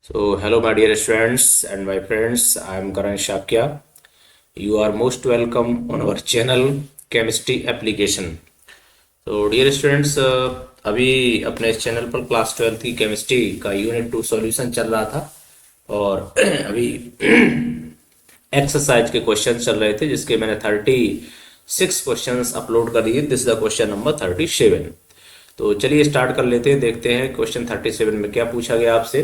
So, hello, my dear students and my friends. I am Karan Shakya. You are most welcome on our channel Chemistry Application. तो dear students, अभी अपने इस channel पर class 12 की chemistry का unit 2 solution चल रहा था और अभी एक्सरसाइज के क्वेश्चन चल रहे थे जिसके मैंने 36 क्वेश्चंस अपलोड कर दिए। This is the question number 37। तो चलिए स्टार्ट कर लेते हैं, देखते हैं क्वेश्चन 37 में क्या पूछा गया आपसे।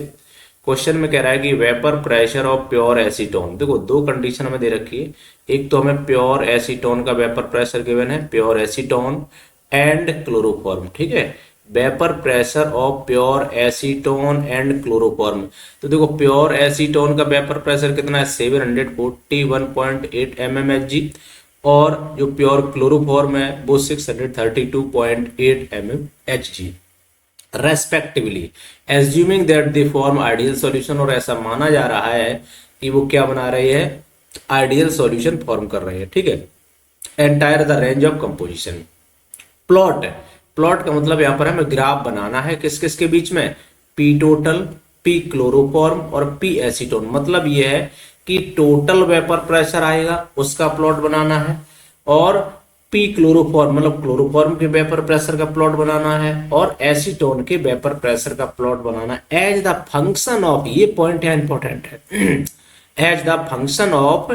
क्वेश्चन में कह रहा है कि vapour pressure of pure acetone. देखो दो कंडीशन हमें दे रखी है, एक तो हमें प्योर एसीटोन का वेपर प्रेशर गिवन है, प्योर एसीटोन एंड क्लोरोफॉर्म, ठीक है। Vapour pressure of pure acetone and chloroform. तो देखो प्योर एसीटोन का वेपर प्रेशर कितना है 741.8 mmHg और जो प्योर क्लोरोफॉर्म है वो 632.8 mmHg respectively, assuming that they form ideal solution. और ऐसा माना जा रहा है कि वो क्या बना रही है, आइडियल सॉल्यूशन फॉर्म कर रहे हैं, ठीक है। Entire the range of composition. Plot, plot का मतलब यहाँ पर हमें ग्राफ बनाना है किस किस के बीच में, पी टोटल, पी क्लोरोफॉर्म और पी एसीटोन। मतलब ये है कि टोटल वेपर प्रेशर आएगा उसका प्लॉट बनाना है और पी क्लोरोफॉर्म मतलब क्लोरोफॉर्म के वेपर प्रेशर का प्लॉट बनाना है और एसीटोन के वेपर प्रेशर का प्लॉट बनाना है एज द फंक्शन ऑफ, ये पॉइंट यहाँ इंपॉर्टेंट है, as the function of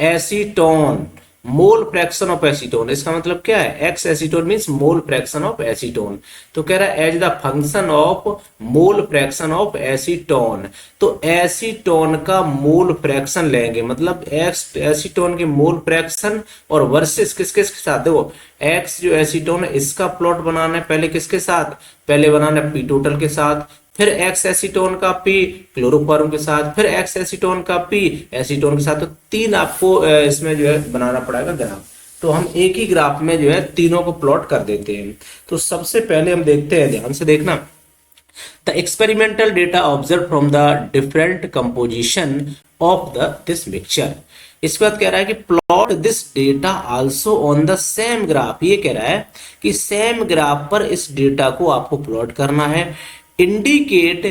acetone mole fraction of acetone. इसका मतलब क्या है, X acetone means mole fraction of acetone. तो कह रहा है as the function of mole fraction of acetone. तो एसीटोन का मोल फ्रैक्शन लेंगे, मतलब एक्स एसीटोन के मोल फ्रैक्शन और वर्सेस किसके साथ। देखो एक्स जो एसीटोन है इसका प्लॉट बनाना है पहले किसके साथ, पहले बनाना है पी टोटल के साथ, फिर एक्स एसीटोन का पी क्लोरोफॉर्म के साथ, फिर एक्स एसीटोन का पी एसीटोन के साथ। तो तीन आपको इसमें जो है बनाना पड़ेगा ग्राफ। तो हम एक ही ग्राफ में जो है तीनों को प्लॉट कर देते हैं। तो सबसे पहले हम देखते हैं, ध्यान से देखना, the experimental data observe from the different composition of the this mixture. इसके बाद कह रहा है कि plot this data also on the same graph. ये कह रहा है कि सेम ग्राफ पर इस डेटा को आपको प्लॉट करना है। Indicate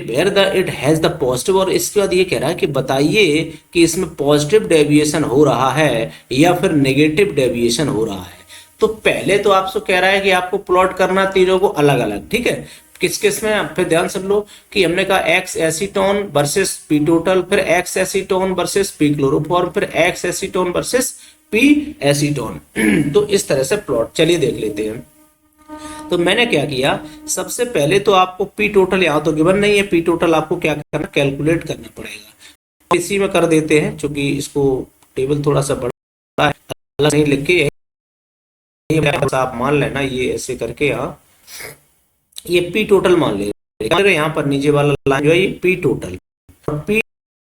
where the it has the positive. और इसके बाद ये कह रहा है कि बताइए कि इसमें पॉजिटिव डेविएशन हो रहा है या फिर नेगेटिव डेविएशन हो रहा है। तो पहले तो आपसे कह रहा है कि आपको प्लॉट करना तीनों को अलग अलग, ठीक है। किस किस में, फिर ध्यान सुन लो कि हमने कहा X acetone versus P total, फिर X acetone versus P chloroform, फिर X acetone versus P acetone. तो इस तरह से प्लॉट, चलिए देख लेते हैं। तो मैंने क्या किया, सबसे पहले तो आपको पी टोटल, यहाँ तो गिवन नहीं है, पी टोटल आपको क्या करना, कैलकुलेट करना पड़ेगा। इसी में कर देते हैं क्योंकि इसको टेबल थोड़ा सा बड़ा है, अलग नहीं लिख के आप मान लेना, ये ऐसे करके यहाँ ये पी टोटल मान ले। यहाँ पर नीचे वाला लाइन जो है ये पी टोटल, और पी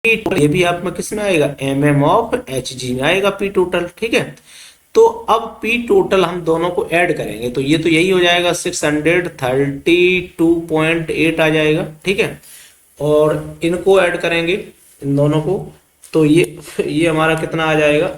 ये भी आप में किस में आएगा, mm ऑफ Hg में आएगा पी टोटल, ठीक है। तो अब पी टोटल हम दोनों को ऐड करेंगे तो ये तो यही हो जाएगा 632.8 आ जाएगा, ठीक है। और इनको ऐड करेंगे इन दोनों को तो ये हमारा कितना आ जाएगा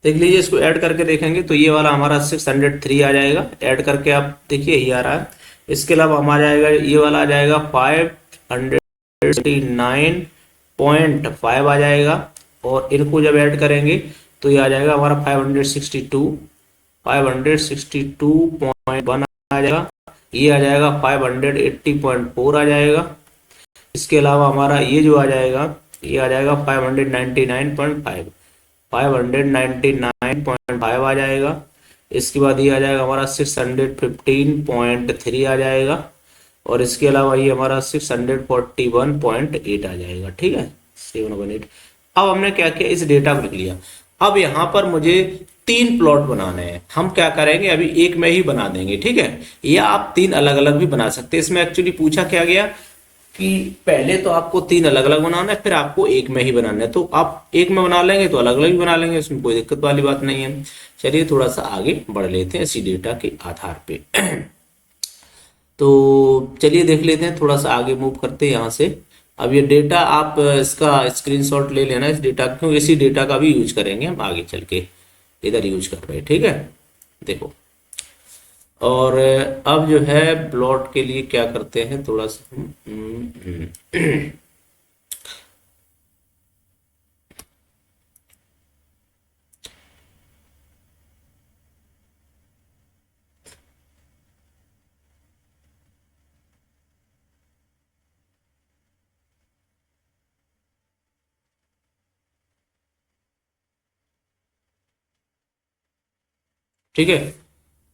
देख लीजिए, इसको ऐड करके देखेंगे तो ये वाला हमारा 603 आ जाएगा। ऐड करके आप देखिए ये आ रहा है। इसके अलावा हम आ जाएगा, ये वाला आ जाएगा 569.5 आ जाएगा। और इनको जब ऐड करेंगे तो ये आ जाएगा हमारा 562.1 आ जाएगा। ये आ जाएगा 580.4 आ जाएगा। इसके अलावा हमारा ये जो आ जाएगा ये आ जाएगा 599.5 आ जाएगा। इसके बाद ये आ जाएगा हमारा 615.3 आ जाएगा। और इसके अलावा ये हमारा 641.8 आ जाएगा, ठीक है, 718। अब हमने क्या किया, इस डेटा को लिख लिया। अब यहाँ पर मुझे तीन प्लॉट बनाने हैं। हम क्या करेंगे, अभी एक में ही बना देंगे, ठीक है, या आप तीन अलग अलग भी बना सकते हैं। इसमें एक्चुअली पूछा क्या गया कि पहले तो आपको तीन अलग अलग बनाना है, फिर आपको एक में ही बनाना है। तो आप एक में बना लेंगे तो अलग अलग भी बना लेंगे, इसमें कोई दिक्कत वाली बात नहीं है। चलिए थोड़ा सा आगे बढ़ लेते हैं इसी डेटा के आधार पे। तो चलिए देख लेते हैं, थोड़ा सा आगे मूव करते हैं यहाँ से। अब ये डेटा आप इसका स्क्रीनशॉट ले लेना, इस डेटा, क्यों इसी डेटा का भी यूज करेंगे हम आगे चल के, इधर यूज कर रहे हैं, ठीक है। देखो और अब जो है प्लॉट के लिए क्या करते हैं, थोड़ा सा ठीक है।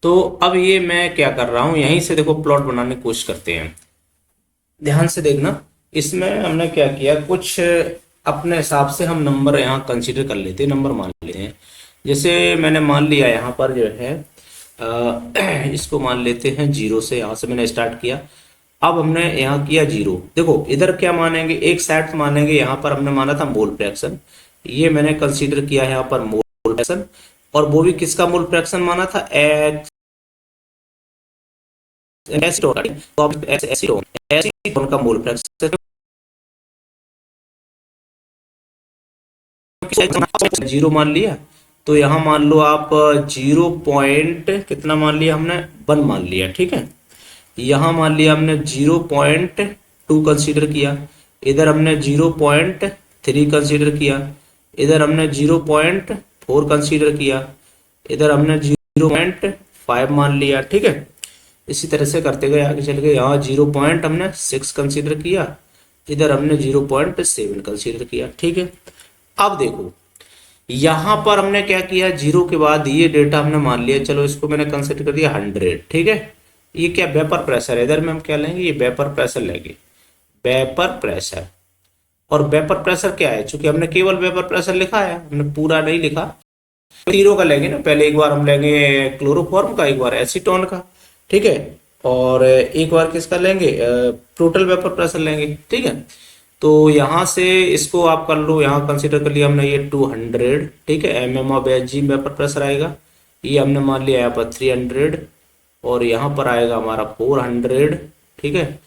तो अब ये मैं क्या कर रहा हूं, यहीं से देखो प्लॉट बनाने की कोशिश करते हैं। ध्यान से देखना, इसमें हमने क्या किया, कुछ अपने हिसाब से हम नंबर यहाँ कंसीडर कर लेते हैं, नंबर मान लेते हैं। जैसे मैंने मान लिया यहाँ पर जो है इसको मान लेते हैं जीरो से, यहाँ से मैंने स्टार्ट किया। अब हमने यहाँ किया जीरो। देखो इधर क्या मानेंगे, एक साइड मानेंगे, यहाँ पर हमने माना था मोल फ्रैक्शन, ये मैंने कंसीडर किया है यहाँ पर मोल फ्रैक्शन। और वो भी किसका मोल फ्रैक्शन माना था, एसीटोन का। तो अब एसीटोन का मोल फ्रैक्शन जीरो मान लिया। तो यहाँ मान लो आप 0 कितना मान लिया हमने, 1 मान लिया। ठीक है, यहाँ मान लिया हमने 0.2 कंसीडर किया, इधर हमने 0.3 कंसीडर किया, इधर हमने 0.4 कंसीडर किया, इधर हमने 0.5 मान लिया। ठीक है, इसी तरह से करते गए आगे चल गए। यहाँ 0 हमने 6 कंसीडर किया, इधर हमने 0.7 कंसीडर किया। ठीक है, अब देखो यहां पर हमने क्या किया, जीरो के बाद ये डेटा हमने मान लिया, चलो इसको मैंने कंसीडर कर दिया 100। ठीक है, ये क्या वेपर प्रेशर है, इधर में हम क्या लेंगे, ये वेपर प्रेशर लेंगे, वेपर प्रेशर। और वेपर प्रेशर क्या है, चूंकि हमने केवल वेपर प्रेशर लिखा है, हमने पूरा नहीं लिखा, तीनों का लेंगे ना। पहले एक बार हम लेंगे क्लोरोफॉर्म का, एक बार एसीटोन का। ठीक है, और एक बार किसका लेंगे, टोटल वेपर प्रेशर लेंगे। ठीक है, तो यहां से इसको आप कर लो, यहाँ कंसीडर कर लिया हमने ये 200। ठीक है, mm of Hg vapour pressure आएगा, ये हमने मान लिया यहाँ पर 300, और यहाँ पर आएगा हमारा 400। ठीक है,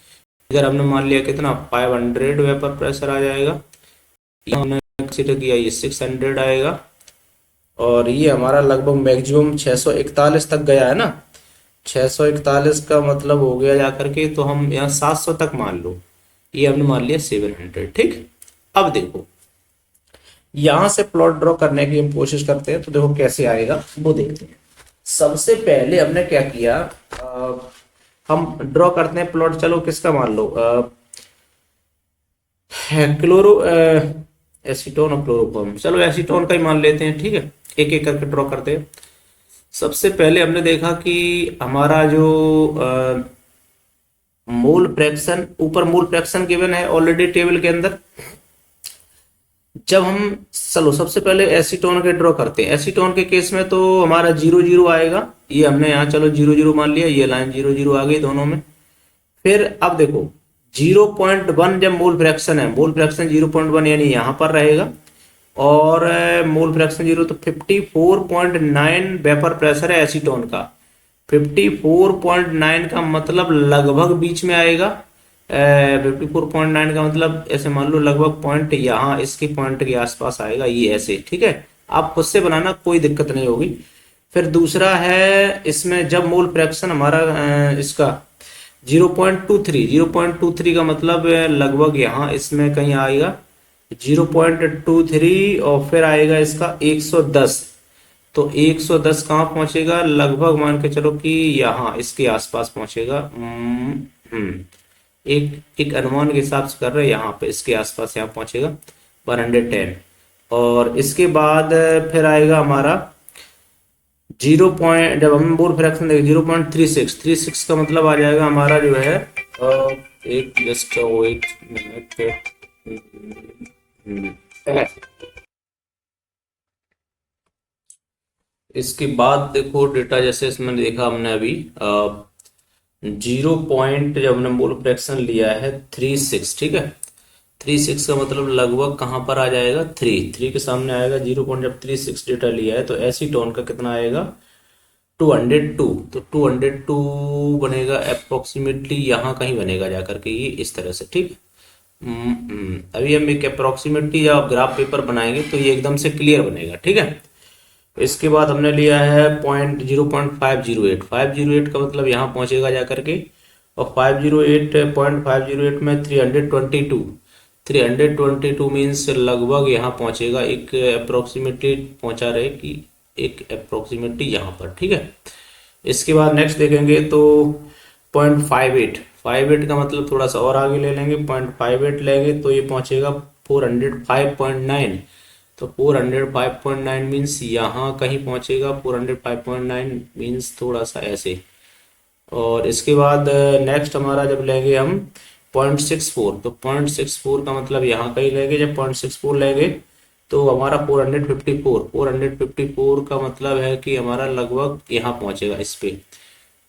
इधर हमने मान लिया कितना, 500 वेपर प्रेशर आ जाएगा, यहाँ हमने कंसीडर किया ये 600 आएगा, और ये हमारा लगभग मैक्सिमम 641 तक गया है ना। 641 का मतलब हो गया जाकर के, तो हम यहाँ 700 तक मान लो, ये हमने मान लिया 700। ठीक, अब देखो यहां से प्लॉट ड्रॉ करने की हम कोशिश करते हैं, तो देखो कैसे आएगा वो देखते हैं। सबसे पहले हमने क्या किया, हम ड्रॉ करते हैं प्लॉट, चलो किसका मान लो, क्लोरो एसीटोन और क्लोरोफॉर्म, चलो एसीटोन का ही मान लेते हैं। ठीक है, एक एक करके ड्रॉ करते हैं। सबसे पहले हमने देखा कि हमारा जो मोल फ्रैक्शन, ऊपर मोल फ्रैक्शन गिवन है ऑलरेडी टेबल के अंदर। जब हम, चलो सबसे पहले एसीटोन के ड्रॉ करते हैं। एसीटोन के केस में तो हमारा 0 आएगा, ये हमने यहाँ चलो 0 मान लिया, ये लाइन 0 आ गई दोनों में। फिर अब देखो 0.1 जब मोल फ्रैक्शन है, मोल फ्रैक्शन 0.1 यानी यहाँ पर रहेगा, और मोल फ्रैक्शन 0, तो 54.9 वेपर प्रेशर है एसीटोन का। 54.9 का मतलब लगभग बीच में आएगा, 54.9 का मतलब ऐसे मान लो लगभग पॉइंट यहाँ इसके पॉइंट के आसपास आएगा, ये ऐसे। ठीक है, आप खुद से बनाना, कोई दिक्कत नहीं होगी। फिर दूसरा है इसमें जब मोल फ्रैक्शन हमारा इसका 0.23 का मतलब लगभग यहाँ इसमें कहीं आएगा 0.23, और फिर आएगा इसका 110। तो 110 कहाँ पहुंचेगा, लगभग मान के चलो कि यहाँ इसके आसपास पहुंचेगा। एक अनुमान के हिसाब से कर रहे हैं, यहाँ पे इसके आसपास यहाँ पहुंचेगा 110। और इसके बाद फिर आएगा हमारा 0 पॉइंट, जब हम मोल फ्रैक्शन देखें 0.36 का मतलब आ जाएगा हमारा जो है, एक जस्ट वेट मिनट, इसके बाद देखो डेटा, जैसे इसमें देखा हमने अभी 0 पॉइंट, जब हमने मोल फ्रैक्शन लिया है 36। ठीक है, 36 का मतलब लगभग कहाँ पर आ जाएगा, 3 के सामने आएगा 0 पॉइंट। जब 36 डेटा लिया है तो एसीटोन का कितना आएगा, 202। तो 202 बनेगा अप्रोक्सीमेटली, यहाँ कहीं बनेगा जाकर के ये इस तरह से। ठीक, अभी हम एक अप्रोक्सीमेटली जब ग्राफ पेपर बनाएंगे तो ये एकदम से क्लियर बनेगा। ठीक है, इसके बाद हमने लिया है 0.508 का मतलब यहाँ पहुंचेगा जाकर के, और 508.508 में 322 मीन्स लगभग यहाँ पहुँचेगा, एक अप्रोक्सीमेटली पहुँचा रहे कि एक अप्रोक्सीमेटली यहाँ पर, ठीक है। इसके बाद नेक्स्ट देखेंगे तो 0.58 का मतलब थोड़ा सा और आगे ले लेंगे, 0.58 लेंगे तो ये पहुँचेगा 405.9। तो 405.9 मीन्स यहाँ कहीं पहुँचेगा, 405.9 मीन्स थोड़ा सा ऐसे। और इसके बाद नेक्स्ट हमारा जब लेंगे हम 0.64, तो 0.64 का मतलब यहाँ कहीं लेंगे, जब 0.64 लेंगे तो हमारा 454 का मतलब है कि हमारा लगभग यहाँ पहुँचेगा इस पे।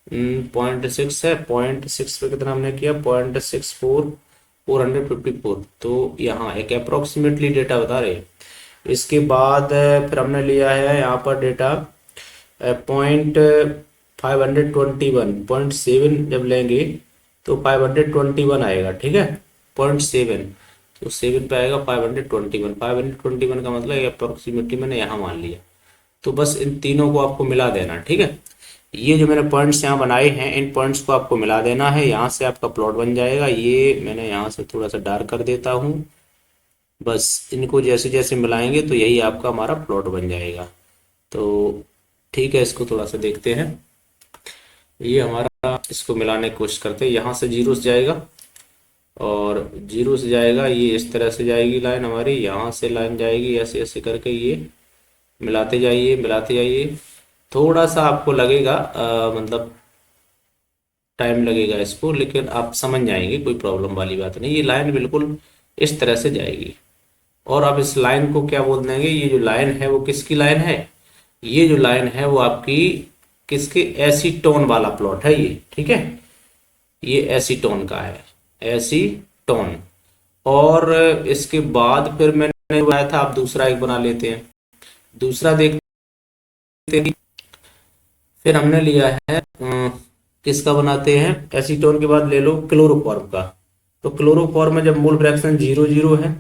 0.6 है, 0.6 पे कितना हमने किया, 0.64, 454, तो यहाँ एक अप्रोक्सीमेटली डेटा बता रहे। इसके बाद फिर हमने लिया है यहाँ पर डेटा 521.7 जब लेंगे तो 521 आएगा, ठीक है। 0.7 तो 7 पे आएगा 521 का मतलब अप्रोक्सीमेटली मैंने यहाँ मान लिया। तो बस इन तीनों को आपको मिला देना, ठीक है। ये जो मैंने पॉइंट्स यहाँ बनाए हैं, इन पॉइंट्स को आपको मिला देना है, यहाँ से आपका प्लॉट बन जाएगा। ये मैंने यहाँ से थोड़ा सा डार्क कर देता हूँ, बस इनको जैसे जैसे मिलाएंगे तो यही आपका हमारा प्लॉट बन जाएगा। तो ठीक है, इसको थोड़ा सा देखते हैं। ये हमारा, इसको मिलाने की कोशिश करते हैं। यहाँ से जीरो से जाएगा और जीरो से जाएगा, ये इस तरह से जाएगी लाइन हमारी, यहाँ से लाइन जाएगी ऐसे ऐसे करके, ये मिलाते जाइए मिलाते जाइए। थोड़ा सा आपको लगेगा मतलब टाइम लगेगा इसको, लेकिन आप समझ जाएंगे, कोई प्रॉब्लम वाली बात नहीं। ये लाइन बिल्कुल इस तरह से जाएगी। और अब इस लाइन को क्या बोल देंगे, ये जो लाइन है वो किसकी लाइन है, ये जो लाइन है वो आपकी किसके, एसीटोन वाला प्लॉट है ये, ठीक है। ये एसीटोन का है, एसीटोन। और इसके बाद फिर मैंने बनाया था, आप दूसरा एक बना लेते हैं, दूसरा देखते हैं। फिर हमने लिया है किसका बनाते हैं, एसीटोन के बाद ले लो क्लोरोफॉर्म का। तो क्लोरोफॉर्म में जब मोल फ्रैक्शन 0 है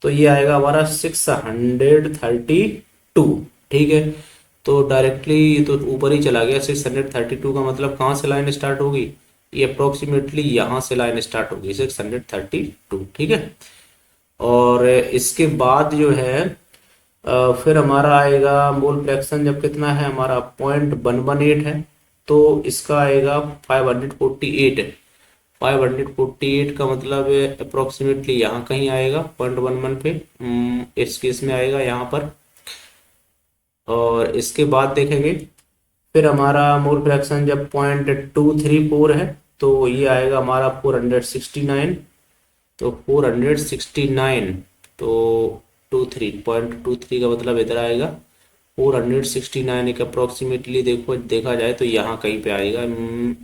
तो ये आएगा हमारा 632, ठीक है। तो डायरेक्टली ये तो ऊपर ही चला गया। 632 का मतलब कहाँ से लाइन स्टार्ट होगी, ये अप्रोक्सीमेटली यहाँ से लाइन स्टार्ट होगी 632, ठीक है। और इसके बाद जो है फिर हमारा आएगा मोल फ्रैक्शन जब कितना है हमारा 0.118 है, तो इसका आएगा 548 का मतलब अप्रोक्सीमेटली यहाँ कहीं आएगा 0.11 पे, इस केस में आएगा यहाँ पर। और इसके बाद देखेंगे फिर हमारा मोल फ्रैक्शन जब 0.234 है तो ये आएगा हमारा 469। तो 469 तो 23.23 का मतलब इधर आएगा 469, एक अप्रोक्सीमेटली देखा जाए तो यहाँ कहीं पे आएगा,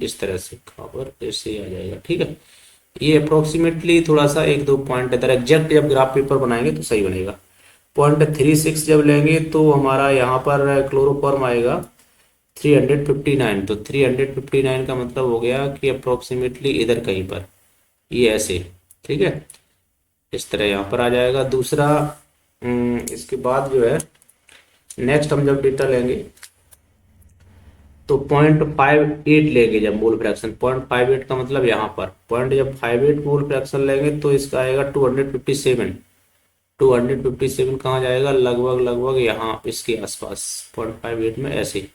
इस तरह से कहाँ पर ऐसे ही आ जाएगा, ठीक है। ये अप्रोक्सीमेटली थोड़ा सा एक दो पॉइंट इधर, एग्जैक्ट जब ग्राफ पेपर बनाएंगे तो सही बनेगा। 0.36 जब लेंगे तो हमारा यहाँ पर क्लोरोफॉर्म आएगा 359। तो 359 का मतलब हो गया कि अप्रोक्सीमेटली इधर कहीं पर, ये ऐसे, ठीक है, इस तरह यहाँ पर आ जाएगा। दूसरा इसके बाद जो है नेक्स्ट हम जब डेटा लेंगे तो 0.58 लेंगे जब मोल फ्रैक्शन, 0.58 का मतलब यहाँ पर पॉइंट जब 58 मोल फ्रैक्शन लेंगे तो इसका आएगा 257 कहाँ जाएगा, लगभग लगभग यहाँ इसके आसपास 0.58 में ऐसे ये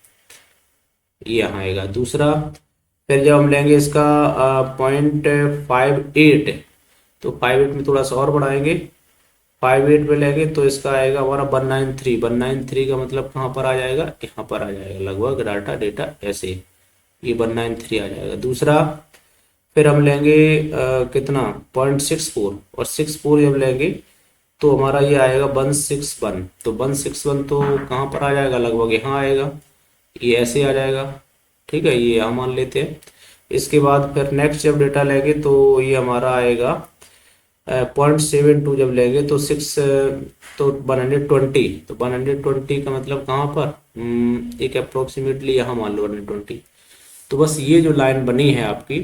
यहाँ आएगा। दूसरा फिर जब हम लेंगे इसका 0.58, तो 58 में थोड़ा सा और बढ़ाएंगे, 58 पे लेंगे तो इसका आएगा हमारा 193 का मतलब कहाँ पर आ जाएगा, यहाँ पर आ जाएगा लगभग डेटा ऐसे, ये 193 आ जाएगा। दूसरा फिर हम लेंगे कितना 0.64, और 64 जब लेंगे तो हमारा ये आएगा 161। तो 161 तो कहाँ पर आ जाएगा, लगभग यहाँ आएगा, ये ऐसे आ जाएगा, ठीक है, ये यहाँ मान लेते हैं। इसके बाद फिर नेक्स्ट जब डेटा लेंगे तो ये हमारा आएगा 0.72 जब लेंगे तो 120, तो 120 का मतलब कहाँ पर, एक अप्रोक्सीमेटली यहाँ मान लो 120। तो बस ये जो लाइन बनी है आपकी,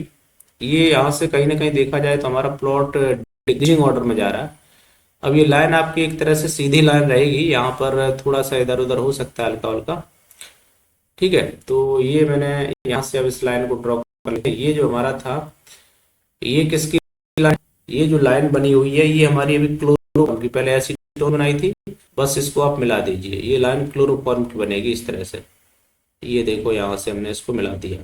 ये यहाँ से कहीं ना कहीं देखा जाए तो हमारा प्लॉट डिक्रीजिंग ऑर्डर में जा रहा है। अब ये लाइन आपकी एक तरह से सीधी लाइन रहेगी, यहाँ पर थोड़ा सा इधर उधर हो सकता है हल्का हल्का, ठीक है। तो ये मैंने यहाँ से अब इस लाइन को ड्रॉ ये जो हमारा था, ये किसकी लाइन, ये जो लाइन बनी हुई है ये हमारी अभी क्लोरोफॉर्म की, पहले एसीटोन बनाई थी, बस इसको आप मिला दीजिए, ये लाइन क्लोरोफॉर्म की बनेगी इस तरह से। ये देखो यहाँ से हमने इसको मिला दिया,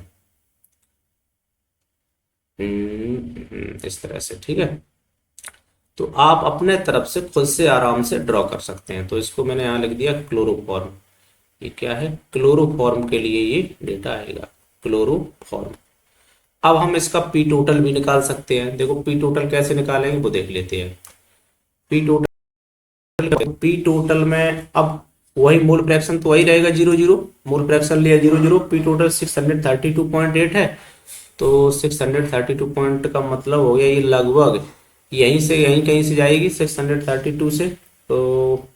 इस तरह से, ठीक है। तो आप अपने तरफ से खुद से आराम से ड्रॉ कर सकते हैं। तो इसको मैंने यहाँ लिख दिया क्लोरोफॉर्म। ये क्या है, क्लोरोफॉर्म के लिए ये डेटा आएगा, क्लोरोफॉर्म। अब हम इसका पी टोटल भी निकाल सकते हैं। देखो पी टोटल कैसे निकालेंगे वो देख लेते हैं। पी टोटल में अब वही मोल फ्रैक्शन तो वही रहेगा, 0 0 मोल फ्रैक्शन लिया 0 0। पी टोटल 632.8 है, तो 632 पॉइंट का मतलब हो गया ये लगभग यहीं से यहीं कहीं से जाएगी 632 से, तो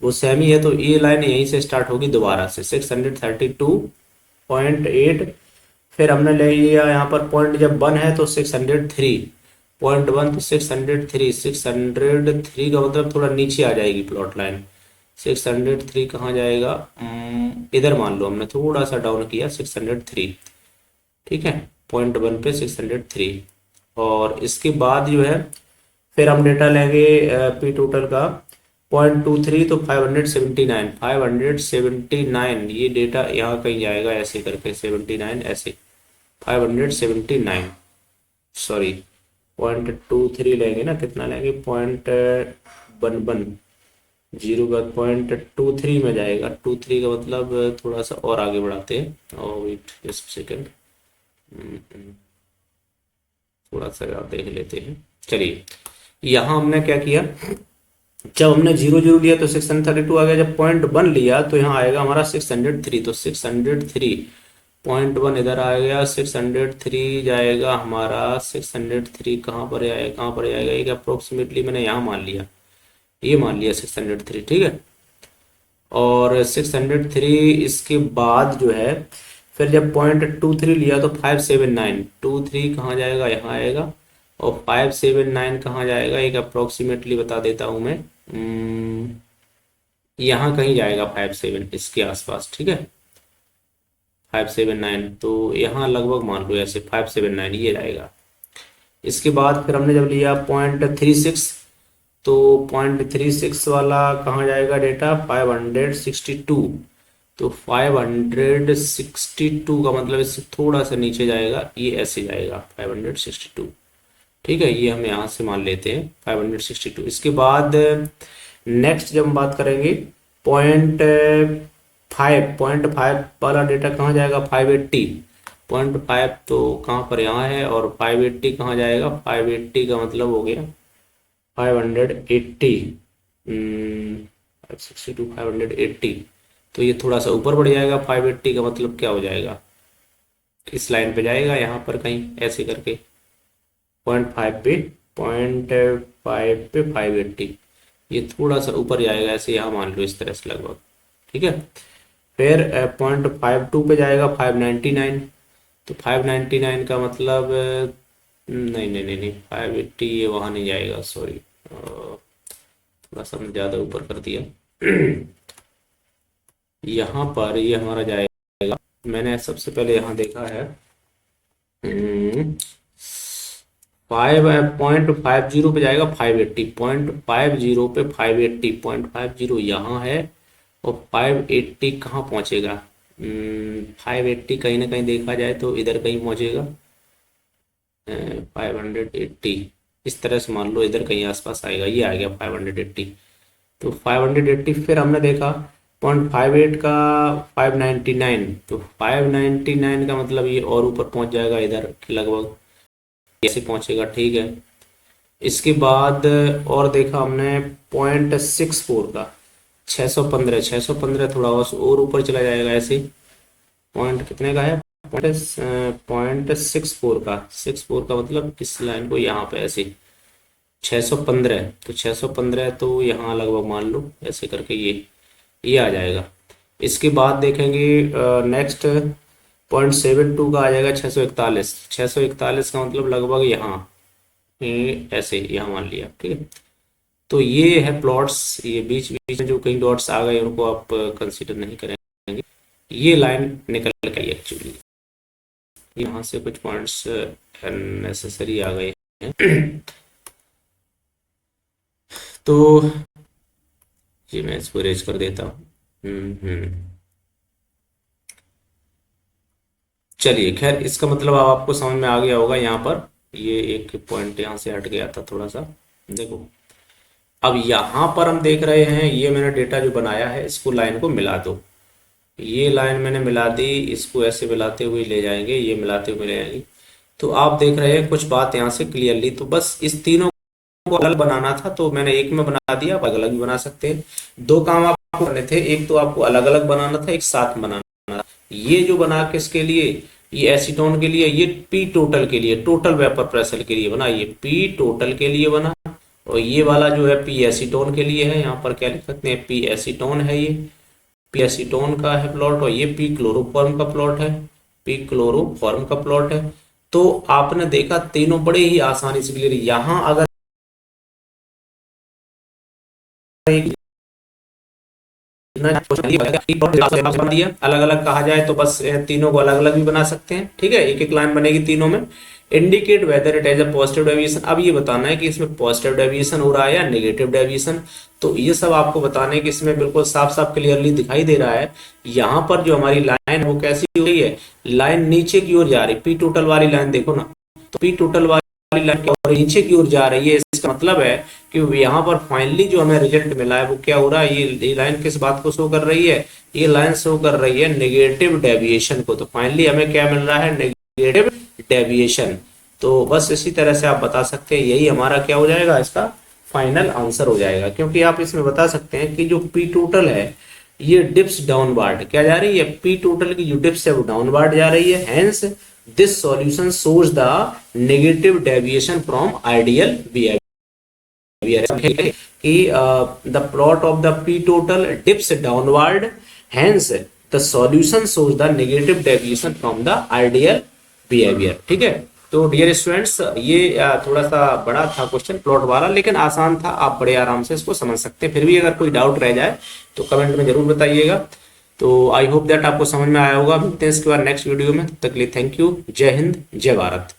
वो सेमी है, तो ये लाइन यहीं से स्टार्ट होगी दोबारा से 632.8। फिर हमने ले लिया यहाँ पर पॉइंट, जब 1 है तो 603.1, तो 603 का मतलब थोड़ा नीचे आ जाएगी प्लॉट लाइन। 603 कहाँ जाएगा, इधर मान लो हमने थोड़ा सा डाउन किया 603, ठीक है, पॉइंट 1 पे 603। और इसके बाद जो है फिर हम डेटा लेंगे पी टोटल का 0.23, तो 579 ये डेटा यहाँ कहीं जाएगा ऐसे करके 79 ऐसे 579, सॉरी 0.23 लेंगे ना, कितना लेंगे 0.11 का 0.23 में जाएगा। 23 का मतलब थोड़ा सा और आगे बढ़ाते हैं, और वेट जस्ट सेकेंड, थोड़ा सा देख लेते हैं। चलिए यहाँ हमने क्या किया, जब हमने 0 0 लिया तो 632 आ गया, जब 0.1 लिया तो यहाँ आएगा हमारा 603, तो 603.1 इधर आ गया, 603 जाएगा हमारा 603 कहाँ पर आएगा, कहाँ पर आएगा, एक अप्रोक्सीमेटली मैंने यहाँ मान लिया, ये मान लिया 603, ठीक है। और 603 इसके बाद जो है फिर जब 0.23 लिया तो 579, कहाँ जाएगा, यहाँ आएगा, और 579 कहाँ जाएगा, एक अप्रोक्सीमेटली बता देता हूँ मैं, यहाँ कहीं जाएगा 57 इसके आसपास, ठीक है, 579, तो यहाँ लगभग मान लो ऐसे 579 ये जाएगा। इसके बाद फिर हमने जब लिया 0.36, तो 0.36 वाला कहाँ जाएगा डेटा, 562, तो 562 का मतलब इससे थोड़ा सा नीचे जाएगा, ये ऐसे जाएगा 562, ठीक है, ये हम यहाँ से मान लेते हैं 562। इसके बाद नेक्स्ट जब हम बात करेंगे 0.5 वाला डेटा कहाँ जाएगा, 580.5, तो कहाँ पर यहाँ है, और 580 कहाँ जाएगा, 580 का मतलब हो गया 580, 580, तो ये थोड़ा सा ऊपर बढ़ जाएगा। 580 का मतलब क्या हो जाएगा, इस लाइन पे जाएगा यहाँ पर कहीं ऐसे करके 0.5 पे 580, ये थोड़ा सा ऊपर जाएगा ऐसे, यहाँ मान लो इस तरह से लगभग, ठीक है। फिर 0.52 पे जाएगा 599, तो 599 का मतलब नहीं नहीं नहीं नहीं 580 ये वहाँ नहीं जाएगा, सॉरी थोड़ा सा हमने ज़्यादा ऊपर कर दिया। यहाँ पर ये हमारा जाएगा, मैंने सबसे पहले यहाँ देखा है 5.50 पे जाएगा 580, 0.50 पे 580, 0.50 यहाँ है, और 580 कहाँ पहुँचेगा, 580 कहीं ना कहीं देखा जाए तो इधर कहीं पहुँचेगा 580, इस तरह से मान लो इधर कहीं आसपास आएगा, ये आ गया 580, तो 580 फिर हमने देखा 0.58 का 599, तो 599 का मतलब ये और ऊपर पहुंच जाएगा इधर लगभग ऐसे पहुंचेगा, ठीक है। इसके बाद और देखा हमने 0.64 का 615 थोड़ा और ऊपर चला जाएगा ऐसे, पॉइंट कितने का है 0.64 का, 64 का मतलब इस लाइन को यहाँ पे ऐसे 615, तो 615 तो यहाँ लगभग मान लो ऐसे करके ये आ जाएगा। इसके बाद देखेंगे नेक्स्ट 0.72 का आ जाएगा 641 का मतलब लगभग यहाँ ऐसे यहाँ मान लिया, ठीक है। तो ये है प्लॉट्स, ये बीच बीच में जो कई डॉट्स आ गए उनको आप कंसीडर नहीं करेंगे, ये लाइन निकल गई एक्चुअली। यहाँ से कुछ पॉइंट्स नेसेसरी आ गए हैं। तो ये मैं इसको रेज कर देता हूँ। चलिए, खैर इसका मतलब अब आपको समझ में आ गया होगा। यहाँ पर ये एक पॉइंट यहाँ से हट गया था थोड़ा सा, देखो। अब यहाँ पर हम देख रहे हैं, ये मैंने डेटा जो बनाया है इसको लाइन को मिला दो। ये लाइन मैंने मिला दी, इसको ऐसे मिलाते हुए ले जाएंगे, ये मिलाते हुए ले जाएंगे। तो आप देख रहे हैं कुछ बात यहाँ से क्लियरली। तो बस इस तीनों को अलग बनाना था तो मैंने एक में बना दिया, आप अलग अलग भी बना सकते हैं। दो काम आपको करने थे, एक तो आपको अलग अलग बनाना था, एक साथ बनाना था। ये जो बना किसके लिए, ये एसीटोन के लिए, ये पी टोटल के लिए, टोटल वेपर प्रेशर के लिए बना, ये पी टोटल के लिए बना। और ये वाला जो है पी एसीटोन के लिए है, यहाँ पर क्या लिख सकते हैं, पी एसीटोन है, ये पी एसीटोन का है प्लॉट। और ये पी क्लोरोफॉर्म का प्लॉट है, पी क्लोरोफॉर्म का प्लॉट है। तो आपने देखा तीनों बड़े ही आसानी से क्लियर। यहाँ अगर अलग अलग कहा जाए तो बस तीनों को अलग अलग भी बना सकते हैं, ठीक है। एक एक लाइन बनेगी तीनों में। Indicate whether it as a positive deviation, अब ये बताना है कि इसमें पॉजिटिव डेविएशन हो रहा है या नेगेटिव डेविएशन। तो ये सब आपको बताने कि इसमें बिल्कुल साफ साफ क्लियरली दिखाई दे रहा है। यहाँ पर जो हमारी लाइन है वो कैसी हो रही है, लाइन नीचे की ओर जा रही। पी टोटल वाली लाइन देखो ना, तो पी टोटल वाली लाइन नीचे की ओर जा रही है। इसका मतलब है कि यहाँ पर फाइनली जो हमें रिजल्ट मिला है वो क्या हो रहा है, ये लाइन किस बात को शो कर रही है, ये लाइन शो कर रही है नेगेटिव डेविएशन को। तो फाइनली हमें क्या मिल रहा है, नेगेटिव डेविएशन। तो बस इसी तरह से आप बता सकते हैं, यही हमारा क्या हो जाएगा, इसका फाइनल आंसर हो जाएगा। क्योंकि आप इसमें बता सकते हैं कि जो पी टोटल है ये डिप्स डाउनवर्ड क्या जा रही है, पी टोटल की जो डिप्स है वो डाउनवर्ड जा रही है। Hence this solution shows the negative deviation from ideal behaviour कि the plot of the P total dips downward, hence the solution shows the negative deviation from the ideal behaviour, ठीक है। तो dear students, ये थोड़ा सा बड़ा था question plot वाला, लेकिन आसान था, आप बड़े आराम से इसको समझ सकते हैं। फिर भी अगर कोई डाउट रह जाए तो कमेंट में जरूर बताइएगा। तो आई होप दैट आपको समझ में आया होगा। मिलते हैं इसके बाद नेक्स्ट वीडियो में, तब तक के लिए थैंक यू। जय हिंद, जय भारत।